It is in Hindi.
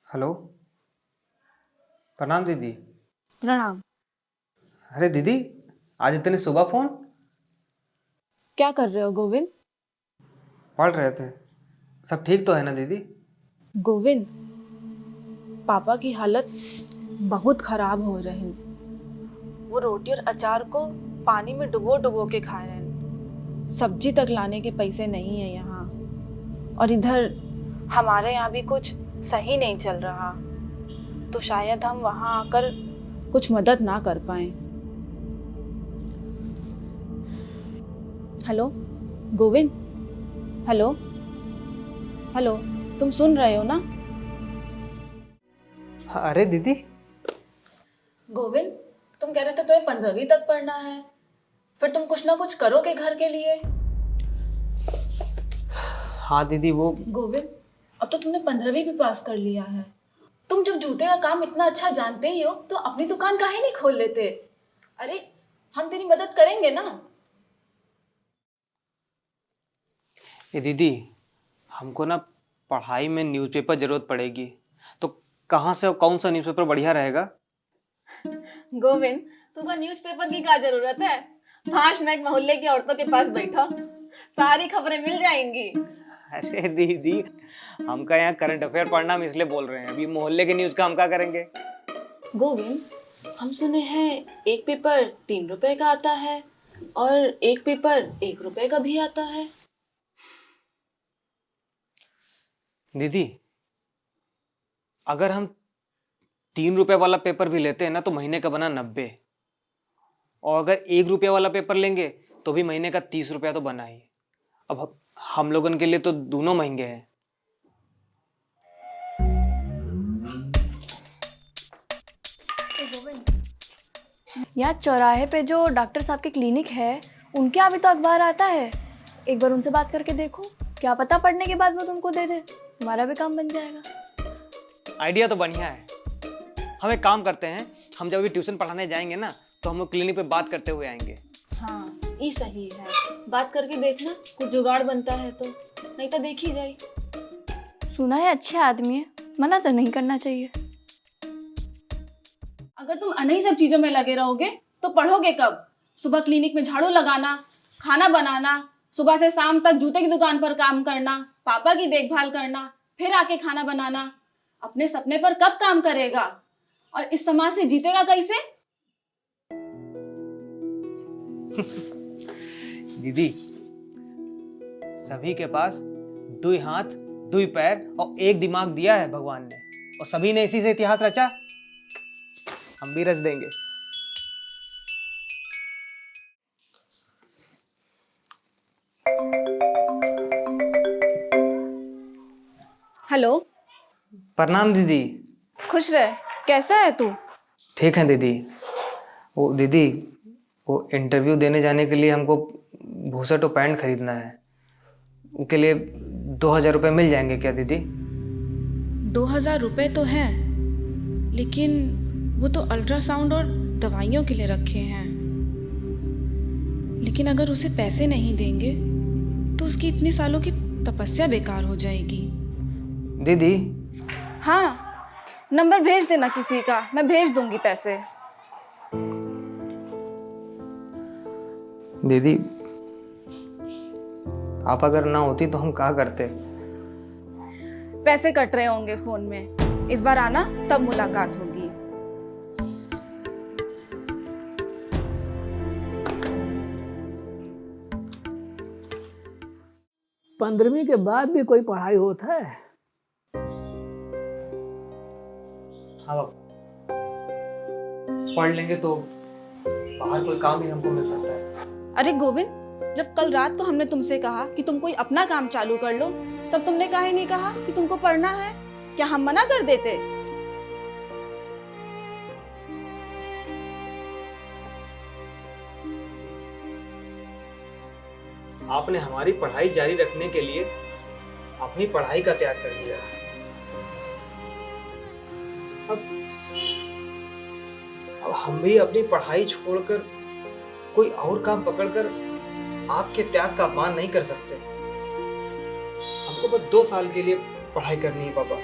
हेलो। प्रणाम दीदी। प्रणाम। अरे दीदी, आज इतनी सुबह फोन? क्या कर रहे हो गोविंद? पढ़ रहे थे। सब ठीक तो है ना दीदी? गोविंद, पापा की हालत बहुत खराब हो रही। वो रोटी और अचार को पानी में डुबो डुबो के खा रहे हैं। सब्जी तक लाने के पैसे नहीं है यहाँ। और इधर हमारे यहाँ भी कुछ सही नहीं चल रहा, तो शायद हम वहाँ आकर कुछ मदद ना कर पाए। हेलो गोविंद, हेलो हेलो, तुम सुन रहे हो ना? अरे दीदी। गोविंद, तुम कह रहे थे तुम्हें 15वीं तक पढ़ना है, फिर तुम कुछ ना कुछ करोगे घर के लिए। हाँ दीदी, वो गोविंद, अब तो तुमने 15वीं भी पास कर लिया है। तुम जब जूते का काम इतना अच्छा जानते ही हो तो अपनी दुकान काहे नहीं खोल लेते? अरे, हम तेरी मदद करेंगे ना। ये दीदी, हमको ना पढ़ाई में न्यूज़पेपर जरूरत पड़ेगी, तो कहाँ से और कौन सा न्यूज़पेपर बढ़िया रहेगा? गोविंद, तुमको न्यूज़पेपर की क्या जरूरत है? 5 मिनट मोहल्ले की औरतों के पास बैठो, सारी खबरें मिल जाएंगी। अरे दीदी, हमका यहाँ करंट अफेयर पढ़ना, हम इसलिए बोल रहे हैं। अभी मोहल्ले के न्यूज़ का हम क्या करेंगे? गोविंद, हम सुने हैं एक पेपर 3 रुपए का आता है और एक पेपर 1 रुपए का भी आता है। दीदी, अगर हम 3 रुपए वाला पेपर भी लेते हैं ना तो महीने का बना 90, और अगर 1 रुपया वाला पेपर लेंगे तो भी महीने का 30 रुपया तो बना ही। अब हम लोगन के लिए तो दोनों महंगे हैं। यहाँ चौराहे पे जो डॉक्टर साहब की क्लिनिक है, उनके यहाँ भी तो अखबार आता है। एक बार उनसे बात करके देखो, क्या पता पढ़ने के बाद वो तुमको दे दे, तुम्हारा भी काम बन जाएगा। आइडिया तो बढ़िया है। हम एक काम करते हैं, हम जब अभी ट्यूशन पढ़ाने जाएंगे ना तो हम लोग क्लिनिक पे बात करते हुए आएंगे। हाँ, ये सही है। बात करके देखना, कुछ जुगाड़ बनता है तो, नहीं तो देखी जाए। सुना है अच्छे आदमी है, मना तो नहीं करना चाहिए। अगर तुम अनही सब चीजों में लगे रहोगे तो पढ़ोगे कब? सुबह क्लिनिक में झाड़ू लगाना, खाना बनाना, सुबह से शाम तक जूते की दुकान पर काम करना, पापा की देखभाल करना, फिर आके खाना बनाना। अपने सपने पर कब काम करेगा? और इस समाज से जीतेगा कैसे? दीदी, सभी के पास 2 हाथ, 2 पैर और 1 दिमाग दिया है भगवान ने, और सभी ने इसी से इतिहास रचा। हम भी रच देंगे। हेलो। प्रणाम दीदी। खुश रह, कैसा है तू? ठीक है दीदी। वो दीदी, वो इंटरव्यू देने जाने के लिए हमको भूसट और पैंट खरीदना है। उसके लिए 2000 रुपये मिल जाएंगे क्या दीदी? 2000 रुपए तो हैं, लेकिन वो तो अल्ट्रासाउंड और दवाइयों के लिए रखे हैं। लेकिन अगर उसे पैसे नहीं देंगे तो उसकी इतने सालों की तपस्या बेकार हो जाएगी। दीदी, हाँ, नंबर भेज देना किसी का, मैं भेज दूंगी पैसे। दीदी, आप अगर ना होती तो हम क्या करते? पैसे कट रहे होंगे फोन में, इस बार आना तब मुलाकात होगी। पंद्रहवीं के बाद भी कोई पढ़ाई होता है? हाँ बाबा, पढ़ लेंगे तो बाहर कोई काम भी हमको मिल सकता है। अरे गोविंद, जब कल रात तो हमने तुमसे कहा कि तुम कोई अपना काम चालू कर लो, तब तुमने काहे नहीं कहा कि तुमको पढ़ना है? क्या हम मना कर देते? आपने हमारी पढ़ाई जारी रखने के लिए अपनी पढ़ाई का त्याग कर दिया। अब हम भी अपनी पढ़ाई छोड़कर कोई और काम पकड़कर आपके त्याग का अपमान नहीं कर सकते। हमको बस 2 साल के लिए पढ़ाई करनी है पापा।